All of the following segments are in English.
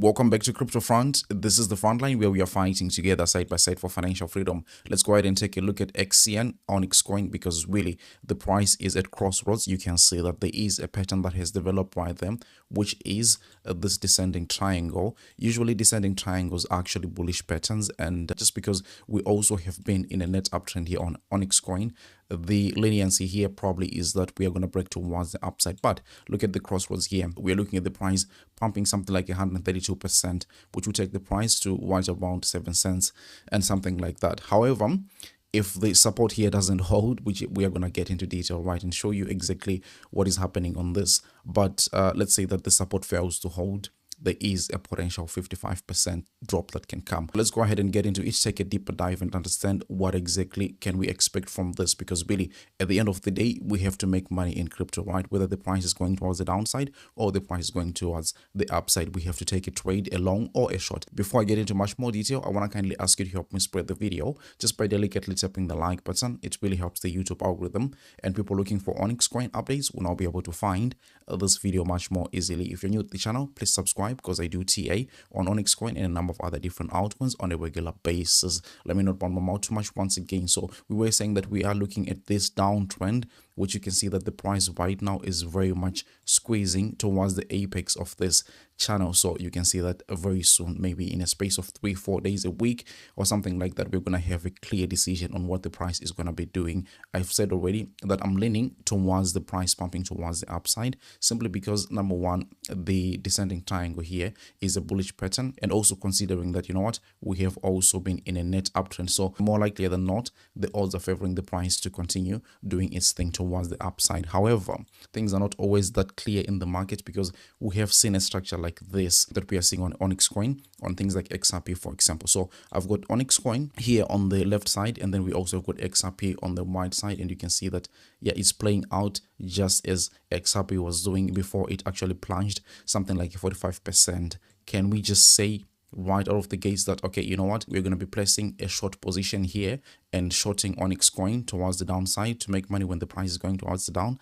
Welcome back to Crypto Front. This is the front line where we are fighting together side by side for financial freedom. Let's go ahead and take a look at XCN OnyxCoin because really the price is at crossroads. You can see that there is a pattern that has developed right there, which is this descending triangle. Usually descending triangles are actually bullish patterns, and just because we also have been in a net uptrend here on OnyxCoin, the leniency here probably is that we are going to break towards the upside. But look at the crossroads here. We're looking at the price pumping something like 132%, which will take the price to right around 7 cents and something like that. However, if the support here doesn't hold, which we are going to get into detail, right, and show you exactly what is happening on this. But let's say that the support fails to hold, there is a potential 55% drop that can come. Let's go ahead and get into it, take a deeper dive and understand what exactly can we expect from this, because really at the end of the day we have to make money in crypto, right? Whether the price is going towards the downside or the price is going towards the upside, we have to take a trade, a long or a short. Before I get into much more detail, I want to kindly ask you to help me spread the video just by delicately tapping the like button. It really helps the YouTube algorithm, and people looking for OnyxCoin updates will now be able to find this video much more easily. If you're new to the channel, please subscribe, because I do TA on OnyxCoin and a number of other different altcoins on a regular basis. Let me not run my mouth too much once again. So we were saying that we are looking at this downtrend, which you can see that the price right now is very much squeezing towards the apex of this channel. So you can see that very soon, maybe in a space of 3-4 days a week or something like that, we're going to have a clear decision on what the price is going to be doing. I've said already that I'm leaning towards the price pumping towards the upside, simply because number one, the descending triangle here is a bullish pattern, and also considering that, you know what, we have also been in a net uptrend. So more likely than not, the odds are favoring the price to continue doing its thing towards the upside. However, things are not always that clear in the market, because we have seen a structure like this that we are seeing on OnyxCoin on things like XRP, for example. So I've got OnyxCoin here on the left side, and then we also got XRP on the right side, and you can see that, yeah, it's playing out just as XRP was doing before it actually plunged something like 45%. Can we just say right out of the gates that, okay, you know what, we're going to be placing a short position here and shorting OnyxCoin towards the downside to make money when the price is going towards the down?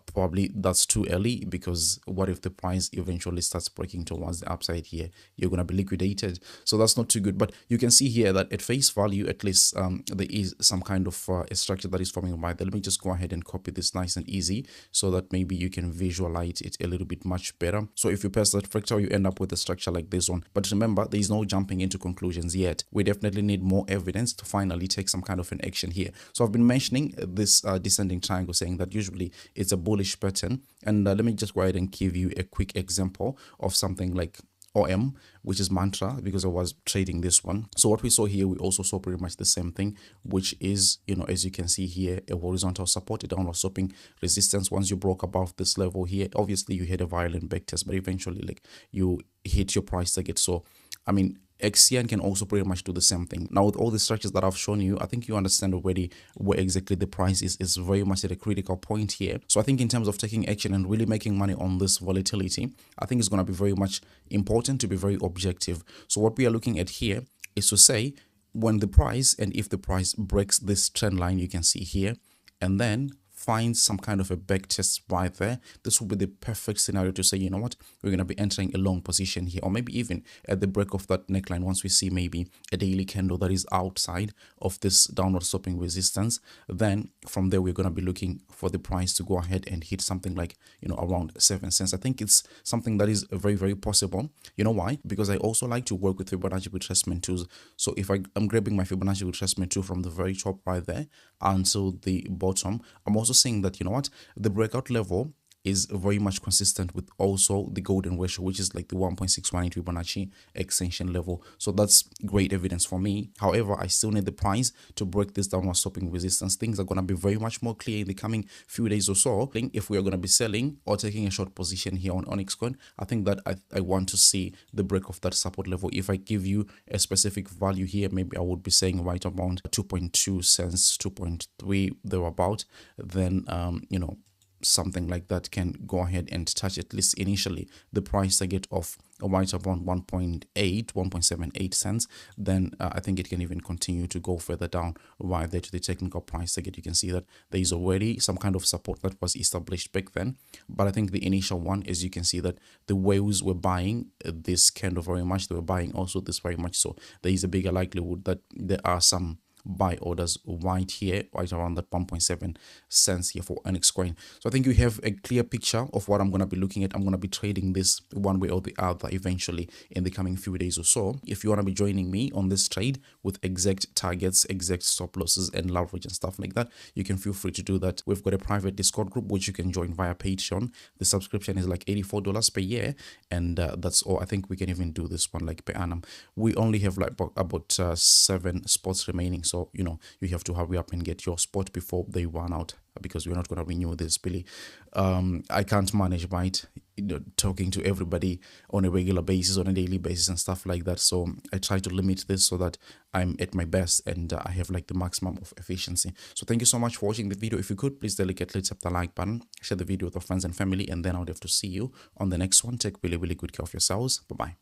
Probably that's too early, because what if the price eventually starts breaking towards the upside here? You're going to be liquidated. So that's not too good. But you can see here that at face value, at least there is some kind of a structure that is forming right there. Let me just go ahead and copy this nice and easy so that maybe you can visualize it a little bit much better. So if you press that fractal, you end up with a structure like this one. But remember, there is no jumping into conclusions yet. We definitely need more evidence to finally take some kind of an action here. So I've been mentioning this descending triangle, saying that usually it's a bullish pattern, and let me just go ahead and give you a quick example of something like OM, which is mantra, because I was trading this one. So what we saw here, we also saw pretty much the same thing, which is, you know, as you can see here, a horizontal support, a downward sloping resistance. Once you broke above this level here, obviously you had a violent back test, but eventually like you hit your price target. So I mean, XCN can also pretty much do the same thing. Now, with all the structures that I've shown you, I think you understand already where exactly the price is very much at a critical point here. So I think in terms of taking action and really making money on this volatility, I think it's going to be very much important to be very objective. So what we are looking at here is to say, when the price, and if the price breaks this trend line you can see here, and then find some kind of a back test right there, this will be the perfect scenario to say, you know what, we're going to be entering a long position here, or maybe even at the break of that neckline, once we see maybe a daily candle that is outside of this downward sloping resistance, then from there we're going to be looking for the price to go ahead and hit something like, you know, around 7 cents. I think it's something that is very, very possible. You know why? Because I also like to work with Fibonacci retracement tools. So if I'm grabbing my Fibonacci retracement tool from the very top right there until the bottom, I'm also saying that, you know what, the breakout level is very much consistent with also the golden ratio, which is like the 1.618 Fibonacci extension level. So that's great evidence for me. However, I still need the price to break this downward sloping resistance. Things are going to be very much more clear in the coming few days or so. If we are going to be selling or taking a short position here on OnyxCoin, I think that I want to see the break of that support level. If I give you a specific value here, maybe I would be saying right around 2.2 cents, 2.3 thereabout, then you know, something like that can go ahead and touch at least initially the price target of right around 1.78 cents, then I think it can even continue to go further down right there to the technical price target. You can see that there is already some kind of support that was established back then, but I think the initial one, as you can see, that the whales were buying this candle very much, they were buying also this very much, so there is a bigger likelihood that there are some buy orders right here, right around that 1.7 cents here for OnyxCoin. So I think you have a clear picture of what I'm going to be looking at. I'm going to be trading this one way or the other eventually in the coming few days or so. If you want to be joining me on this trade with exact targets, exact stop losses and leverage and stuff like that, you can feel free to do that. We've got a private Discord group which you can join via Patreon. The subscription is like $84 per year, and that's all. I think we can even do this one like per annum. We only have like about 7 spots remaining, so you know you have to hurry up and get your spot before they run out, because we're not going to renew this, Billy. I can't manage, right, talking to everybody on a regular basis, on a daily basis and stuff like that. So I try to limit this so that I'm at my best and I have like the maximum of efficiency. So thank you so much for watching the video. If you could, please delicately tap the like button, share the video with your friends and family, and then I would have to see you on the next one. Take really good care of yourselves. Bye bye.